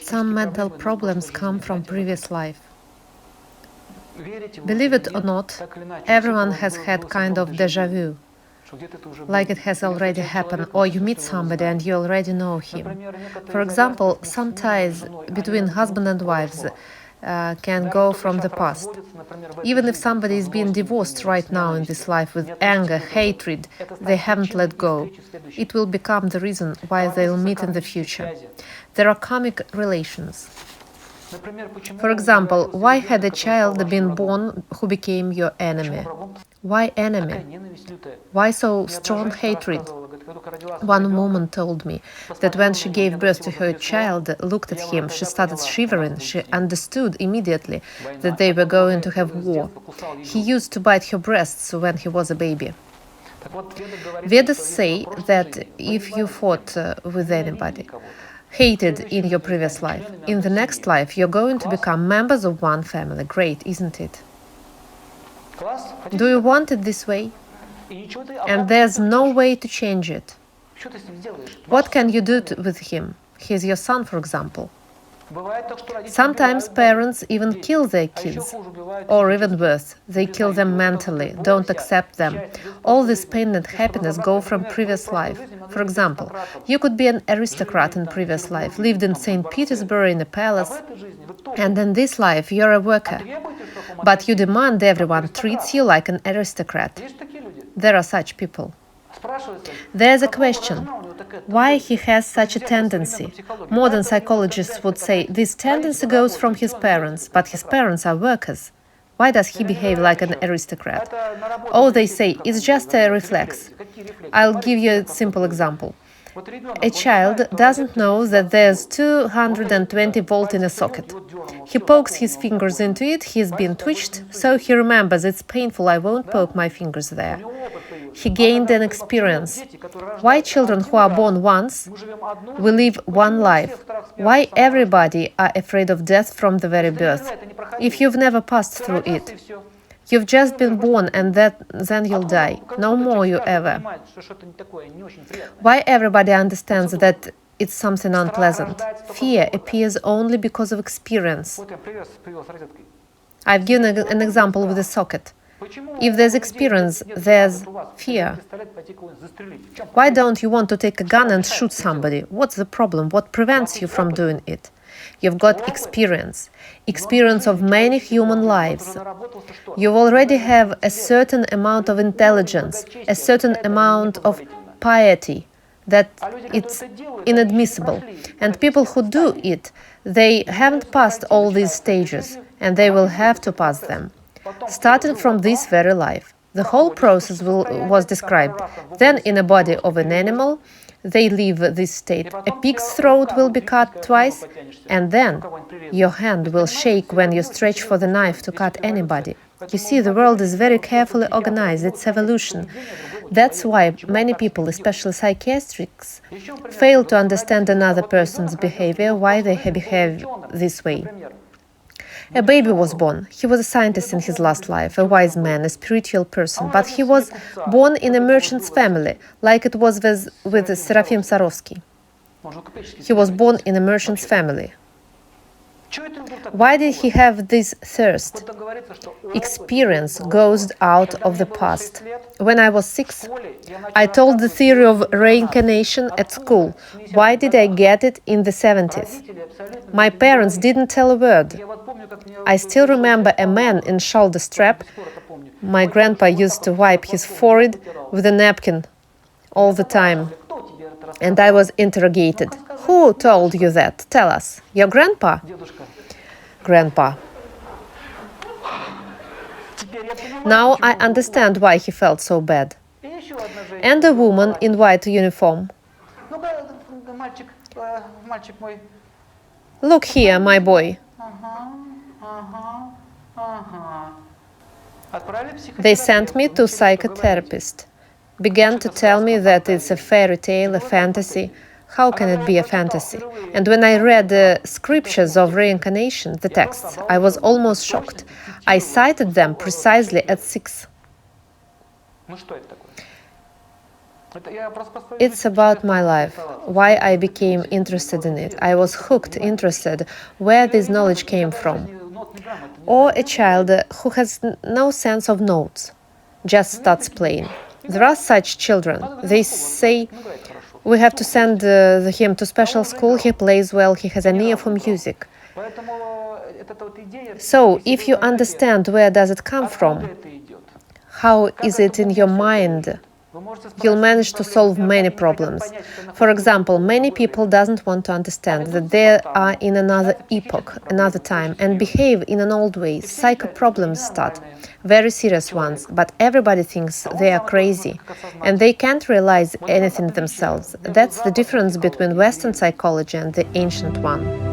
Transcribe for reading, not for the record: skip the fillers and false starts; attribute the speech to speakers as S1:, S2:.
S1: Some mental problems come from previous life. Believe it or not, everyone has had kind of déjà vu, like it has already happened, or you meet somebody and you already know him. For example, some ties between husband and wives can go from the past. Even if somebody is being divorced right now in this life with anger, hatred, they haven't let go. It will become the reason why they'll meet in the future. There are karmic relations. For example, why had a child been born who became your enemy? Why enemy? Why so strong hatred? One woman told me that when she gave birth to her child, looked at him, she started shivering. She understood immediately that they were going to have war. He used to bite her breasts when he was a baby. Vedas say that if you fought with anybody, hated in your previous life, in the next life you're going to become members of one family. Great, isn't it? Do you want it this way? And there's no way to change it. What can you do with him? He's your son, for example. Sometimes parents even kill their kids, or even worse, they kill them mentally, don't accept them. All this pain and happiness go from previous life. For example, you could be an aristocrat in previous life, lived in St. Petersburg in a palace, and in this life you're a worker. But you demand everyone treats you like an aristocrat. There are such people. There's a question, why he has such a tendency? Modern psychologists would say this tendency goes from his parents, but his parents are workers. Why does he behave like an aristocrat? Oh, they say, it's just a reflex. I'll give you a simple example. A child doesn't know that there's 220 volts in a socket. He pokes his fingers into it, he's been twitched, so he remembers it's painful, I won't poke my fingers there. He gained an experience. Why children who are born once, we live one life? Why everybody are afraid of death from the very birth? If you've never passed through it, you've just been born and then you'll die. No more you ever. Why everybody understands that it's something unpleasant? Fear appears only because of experience. I've given an example with a socket. If there's experience, there's fear. Why don't you want to take a gun and shoot somebody? What's the problem? What prevents you from doing it? You've got experience of many human lives. You already have a certain amount of intelligence, a certain amount of piety, that it's inadmissible. And people who do it, they haven't passed all these stages, and they will have to pass them. Starting from this very life, the whole process was described. Then in a body of an animal, they leave this state. A pig's throat will be cut twice, and then your hand will shake when you stretch for the knife to cut anybody. You see, the world is very carefully organized, it's evolution. That's why many people, especially psychiatrists, fail to understand another person's behavior, why they behave this way. A baby was born. He was a scientist in his last life, a wise man, a spiritual person, but he was born in a merchant's family, like it was with Serafim Sarovsky. He was born in a merchant's family. Why did he have this thirst? Experience goes out of the past. When I was 6, I told the theory of reincarnation at school. Why did I get it in the 70s? My parents didn't tell a word. I still remember a man in shoulder strap. My grandpa used to wipe his forehead with a napkin all the time. And I was interrogated. Who told you that? Tell us. Your grandpa? Grandpa. Now I understand why he felt so bad. And a woman in white uniform. Look here, my boy. They sent me to a psychotherapist. Began to tell me that it's a fairy tale, a fantasy. How can it be a fantasy? And when I read the scriptures of reincarnation, the texts, I was almost shocked. I cited them precisely at 6. It's about my life, why I became interested in it. I was hooked, interested, where this knowledge came from. Or a child who has no sense of notes, just starts playing. There are such children. They say, we have to send him to special school, he plays well, he has an ear for music. So, if you understand where does it come from, how is it in your mind, you'll manage to solve many problems. For example, many people doesn't want to understand that they are in another epoch, another time, and behave in an old way. Psycho problems start, very serious ones, but everybody thinks they are crazy, and they can't realize anything themselves. That's the difference between Western psychology and the ancient one.